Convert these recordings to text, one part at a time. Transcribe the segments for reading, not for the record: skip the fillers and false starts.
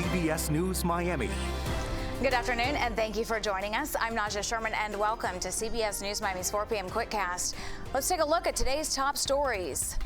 CBS News Miami. Good afternoon, and thank you for joining us. I'm Naja Sherman, and welcome to CBS News Miami's 4 p.m. Quickcast. Let's take a look at today's top stories.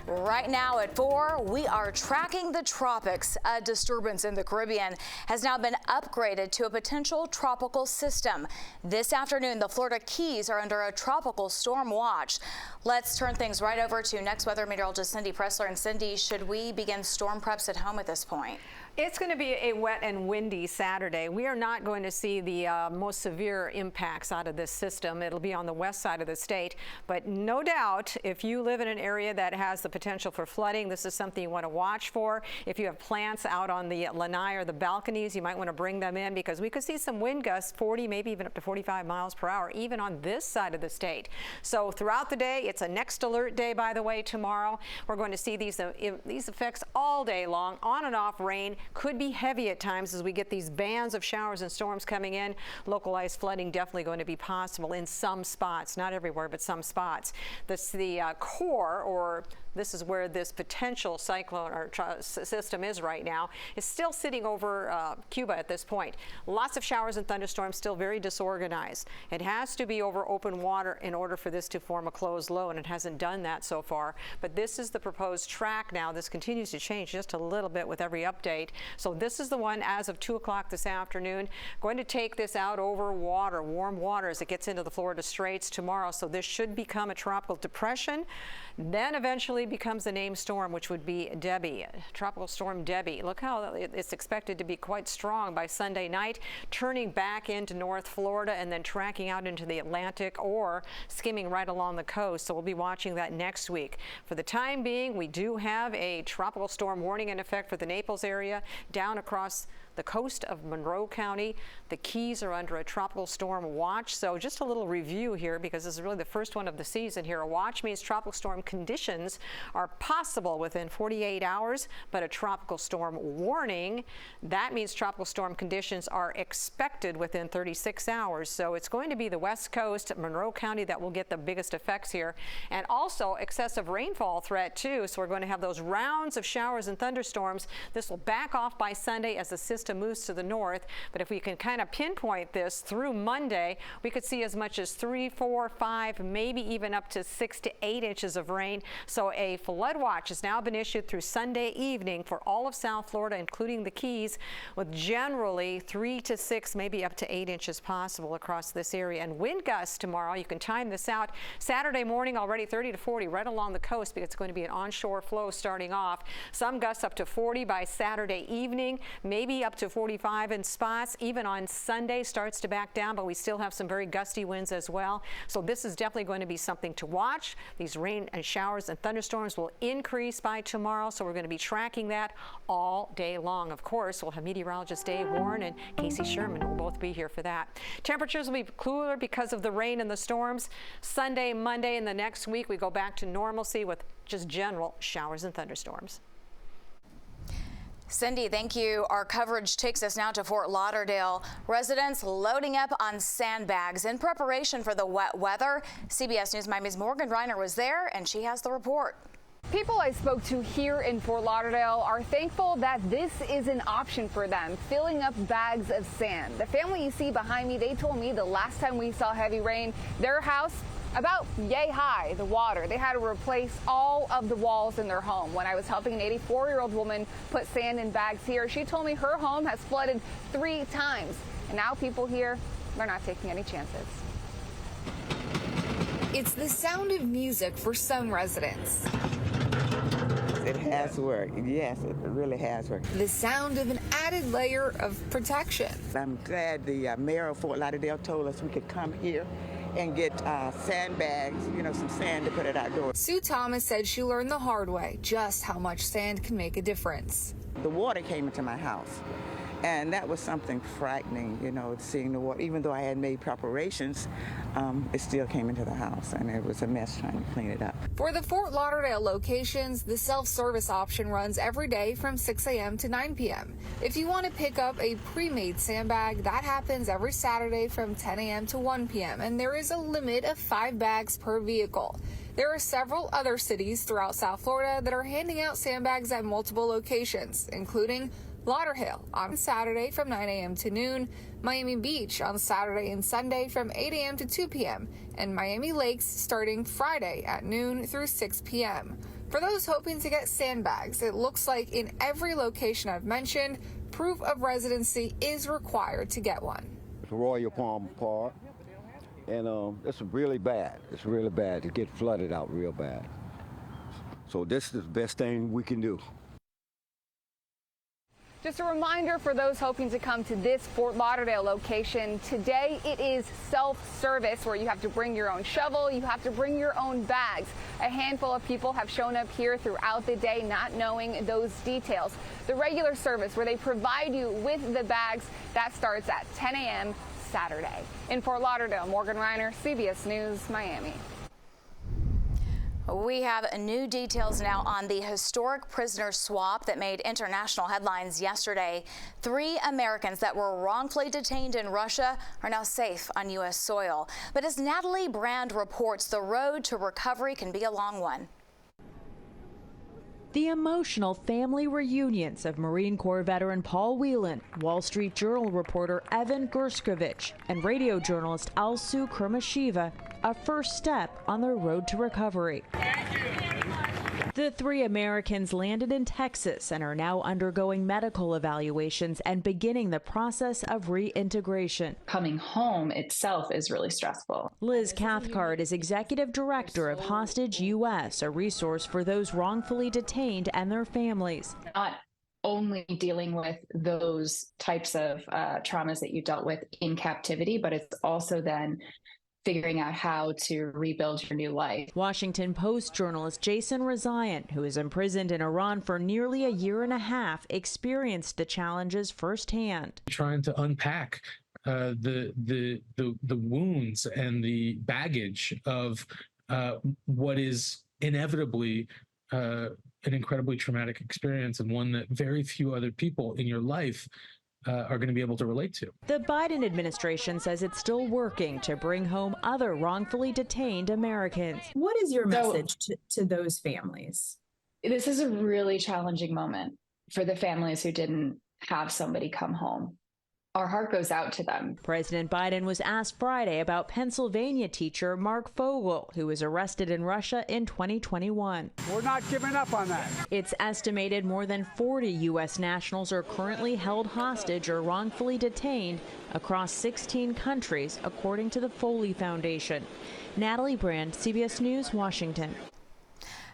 Right now at 4, we are tracking the tropics. A disturbance in the Caribbean has now been upgraded to a potential tropical system. This afternoon, the Florida Keys are under a tropical storm watch. Let's turn things right over to next weather meteorologist Cindy Pressler. And Cindy, should we begin storm preps at home at this point? It's going to be a wet and windy Saturday. We are not going to see the most severe impacts out of this system. It'll be on the west side of the state. But no doubt, if you live in an area that has the potential for flooding, this is something you want to watch for. If you have plants out on the lanai or the balconies, you might want to bring them in, because we could see some wind gusts, 40, maybe even up to 45 miles per hour, even on this side of the state. So throughout the day, it's a next alert day, by the way, tomorrow. We're going to see these effects all day long, on and off rain. Could be heavy at times as we get these bands of showers and storms coming in. Localized flooding definitely going to be possible in some spots, not everywhere, but some spots. The core, or this is where this potential cyclone or system is right now, is still sitting over Cuba at this point. Lots of showers and thunderstorms, still very disorganized. It has to be over open water in order for this to form a closed low, and it hasn't done that so far. But this is the proposed track now. This continues to change just a little bit with every update. So this is the one as of 2 o'clock this afternoon. Going to take this out over water, warm water, as it gets into the Florida Straits tomorrow. So this should become a tropical depression, then eventually becomes a named storm, which would be Debbie, Tropical Storm Debbie. Look how it's expected to be quite strong by Sunday night, turning back into North Florida and then tracking out into the Atlantic or skimming right along the coast. So we'll be watching that next week. For the time being, we do have a tropical storm warning in effect for the Naples area, down across the coast of Monroe County. The Keys are under a tropical storm watch. So just a little review here, because this is really the first one of the season here. A watch means tropical storm conditions are possible within 48 hours, but a tropical storm warning, that means tropical storm conditions are expected within 36 hours. So it's going to be the west coast, Monroe County, that will get the biggest effects here. And also excessive rainfall threat too. So we're going to have those rounds of showers and thunderstorms. This will back off by Sunday as the system moves to the north. But if we can kind of pinpoint this through Monday, we could see as much as 3, 4, 5, maybe even up to 6 to 8 inches of rain. So a flood watch has now been issued through Sunday evening for all of South Florida, including the Keys, with generally 3 to 6, maybe up to 8 inches possible across this area. And wind gusts tomorrow, you can time this out. Saturday morning already 30 to 40 right along the coast, because it's going to be an onshore flow starting off. Some gusts up to 40 by Saturday evening, maybe up to 45 in spots. Even on Sunday starts to back down, but we still have some very gusty winds as well. So this is definitely going to be something to watch. These rain and showers and thunderstorms will increase by tomorrow, so we're going to be tracking that all day long. Of course, we'll have meteorologist Dave Warren and Casey Sherman will both be here for that. Temperatures will be cooler because of the rain and the storms. Sunday, Monday, and the next week we go back to normalcy with just general showers and thunderstorms. Cindy, thank you. Our coverage takes us now to Fort Lauderdale. Residents loading up on sandbags in preparation for the wet weather. CBS News Miami's Morgan Reiner was there, and she has the report. People I spoke to here in Fort Lauderdale are thankful that this is an option for them, filling up bags of sand. The family you see behind me, they told me the last time we saw heavy rain, their house about yay high, the water. They had to replace all of the walls in their home. When I was helping an 84-year-old woman put sand in bags here, she told me her home has flooded 3 times. And now people here, they're not taking any chances. It's the sound of music for some residents. It has worked. Yes, it really has worked. The sound of an added layer of protection. I'm glad the mayor of Fort Lauderdale told us we could come here and get sandbags, some sand to put it outdoors. Sue Thomas said she learned the hard way just how much sand can make a difference. The water came into my house, and that was something frightening, seeing the water. Even though I had made preparations, it still came into the house, and it was a mess trying to clean it up. For the Fort Lauderdale locations, the self-service option runs every day from 6 a.m. to 9 p.m. If you want to pick up a pre-made sandbag, that happens every Saturday from 10 a.m. to 1 p.m., and there is a limit of 5 bags per vehicle. There are several other cities throughout South Florida that are handing out sandbags at multiple locations, including Lauderdale on Saturday from 9 a.m. to noon, Miami Beach on Saturday and Sunday from 8 a.m. to 2 p.m., and Miami Lakes starting Friday at noon through 6 p.m. For those hoping to get sandbags, it looks like in every location I've mentioned, proof of residency is required to get one. Royal Palm Park, and it's really bad. It's really bad to get flooded out real bad. So this is the best thing we can do. Just a reminder for those hoping to come to this Fort Lauderdale location, today it is self-service where you have to bring your own shovel, you have to bring your own bags. A handful of people have shown up here throughout the day not knowing those details. The regular service where they provide you with the bags, that starts at 10 a.m. Saturday. In Fort Lauderdale, Morgan Reiner, CBS News, Miami. We have new details now on the historic prisoner swap that made international headlines yesterday. 3 Americans that were wrongfully detained in Russia are now safe on U.S. soil. But as Natalie Brand reports, the road to recovery can be a long one. The emotional family reunions of Marine Corps veteran Paul Whelan, Wall Street Journal reporter Evan Gerskovich, and radio journalist Alsu Kurmashiva, a first step on their road to recovery. The 3 Americans landed in Texas and are now undergoing medical evaluations and beginning the process of reintegration. Coming home itself is really stressful. Liz Cathcart is executive director of Hostage US, a resource for those wrongfully detained and their families. Not only dealing with those types of traumas that you dealt with in captivity, but it's also then figuring out how to rebuild your new life. Washington Post journalist Jason Rezaian, who is imprisoned in Iran for nearly a year and a half, experienced the challenges firsthand. Trying to unpack the wounds and the baggage of what is inevitably an incredibly traumatic experience, and one that very few other people in your life are going to be able to relate to. The Biden administration says it's still working to bring home other wrongfully detained Americans. What is your message to those families? This is a really challenging moment for the families who didn't have somebody come home. Our heart goes out to them. President Biden was asked Friday about Pennsylvania teacher Mark Fogel, who was arrested in Russia in 2021. We're not giving up on that. It's estimated more than 40 U.S. nationals are currently held hostage or wrongfully detained across 16 countries, according to the Foley Foundation. Natalie Brand, CBS News, Washington.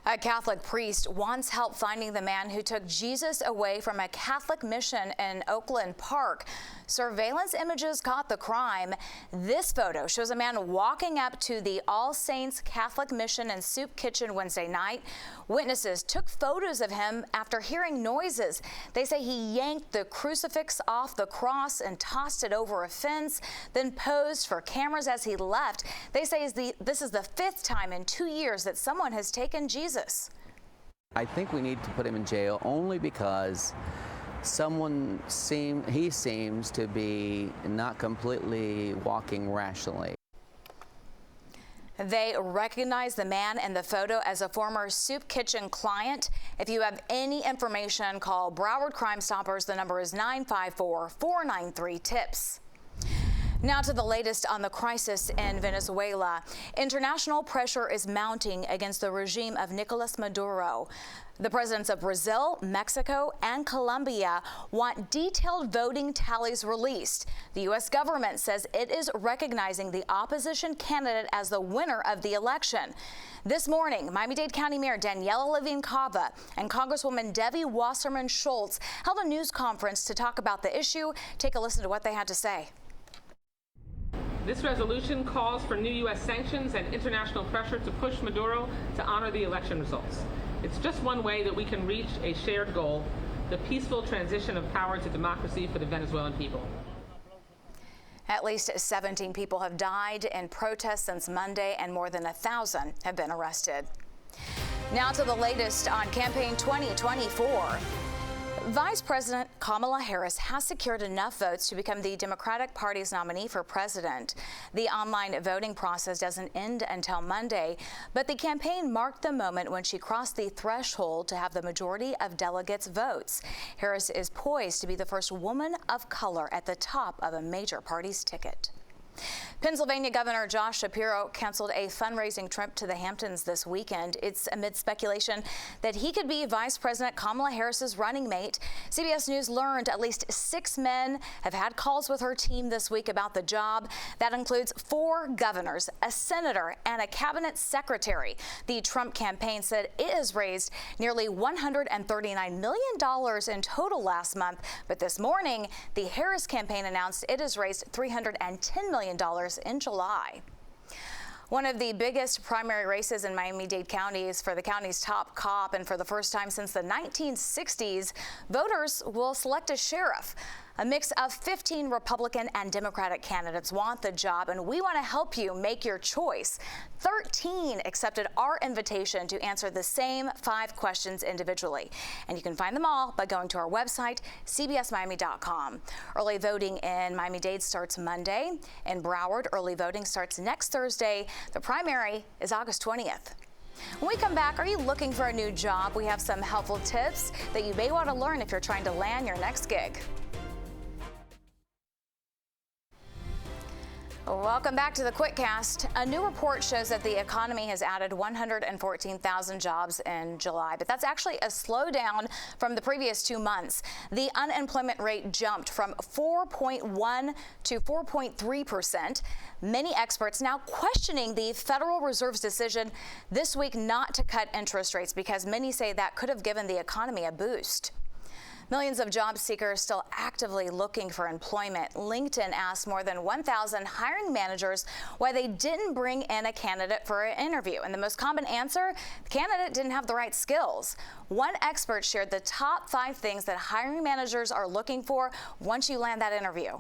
A Catholic priest wants help finding the man who took Jesus away from a Catholic mission in Oakland Park. Surveillance images caught the crime. This photo shows a man walking up to the All Saints Catholic Mission and Soup Kitchen Wednesday night. Witnesses took photos of him after hearing noises. They say he yanked the crucifix off the cross and tossed it over a fence, then posed for cameras as he left. They say this is the 5th time in 2 years that someone has taken Jesus. I think we need to put him in jail only because he seems to be not completely walking rationally. They recognize the man in the photo as a former Soup Kitchen client. If you have any information, call Broward Crime Stoppers. The number is 954-493-TIPS. Now to the latest on the crisis in Venezuela. International pressure is mounting against the regime of Nicolas Maduro. The presidents of Brazil, Mexico, and Colombia want detailed voting tallies released. The U.S. government says it is recognizing the opposition candidate as the winner of the election. This morning, Miami-Dade County Mayor Daniela Levine Cava and Congresswoman Debbie Wasserman Schultz held a news conference to talk about the issue. Take a listen to what they had to say. This resolution calls for new U.S. sanctions and international pressure to push Maduro to honor the election results. It's just one way that we can reach a shared goal, the peaceful transition of power to democracy for the Venezuelan people. At least 17 people have died in protests since Monday, and more than 1,000 have been arrested. Now to the latest on Campaign 2024. Vice President Kamala Harris has secured enough votes to become the Democratic Party's nominee for president. The online voting process doesn't end until Monday, but the campaign marked the moment when she crossed the threshold to have the majority of delegates' votes. Harris is poised to be the first woman of color at the top of a major party's ticket. Pennsylvania Governor Josh Shapiro canceled a fundraising trip to the Hamptons this weekend. It's amid speculation that he could be Vice President Kamala Harris's running mate. CBS News learned at least 6 men have had calls with her team this week about the job. That includes 4 governors, a senator, and a cabinet secretary. The Trump campaign said it has raised nearly $139 million in total last month. But this morning, the Harris campaign announced it has raised $310 million in July. One of the biggest primary races in Miami-Dade County is for the county's top cop, and for the first time since the 1960s, voters will select a sheriff. A mix of 15 Republican and Democratic candidates want the job, and we want to help you make your choice. 13 accepted our invitation to answer the same 5 questions individually, and you can find them all by going to our website, cbsmiami.com. Early voting in Miami-Dade starts Monday. In Broward, early voting starts next Thursday. The primary is August 20th. When we come back, are you looking for a new job? We have some helpful tips that you may want to learn if you're trying to land your next gig. Welcome back to the Quickcast. A new report shows that the economy has added 114,000 jobs in July, but that's actually a slowdown from the previous 2 months. The unemployment rate jumped from 4.1 to 4.3%. Many experts now questioning the Federal Reserve's decision this week not to cut interest rates because many say that could have given the economy a boost. Millions of job seekers still actively looking for employment. LinkedIn asked more than 1,000 hiring managers why they didn't bring in a candidate for an interview. And the most common answer, the candidate didn't have the right skills. One expert shared the top 5 things that hiring managers are looking for once you land that interview.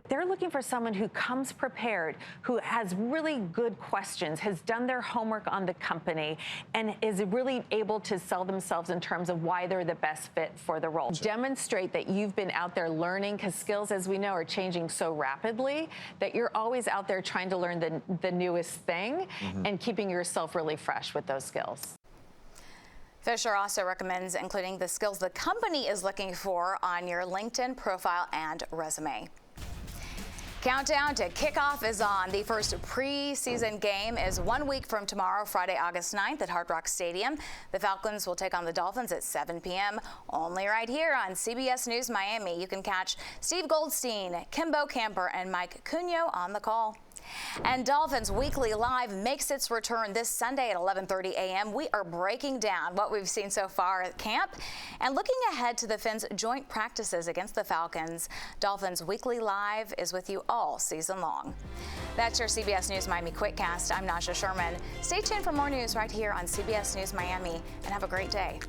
They're looking for someone who comes prepared, who has really good questions, has done their homework on the company, and is really able to sell themselves in terms of why they're the best fit for the role. Sure. Demonstrate that you've been out there learning, because skills, as we know, are changing so rapidly that you're always out there trying to learn the newest thing and keeping yourself really fresh with those skills. Fisher also recommends including the skills the company is looking for on your LinkedIn profile and resume. Countdown to kickoff is on. The first preseason game is 1 week from tomorrow, Friday, August 9th at Hard Rock Stadium. The Falcons will take on the Dolphins at 7 p.m. only right here on CBS News Miami. You can catch Steve Goldstein, Kimbo Camper, and Mike Cunio on the call. And Dolphins Weekly Live makes its return this Sunday at 11:30 a.m. We are breaking down what we've seen so far at camp and looking ahead to the Fins' joint practices against the Falcons. Dolphins Weekly Live is with you all season long. That's your CBS News Miami Quickcast. I'm Naja Sherman. Stay tuned for more news right here on CBS News Miami, and have a great day.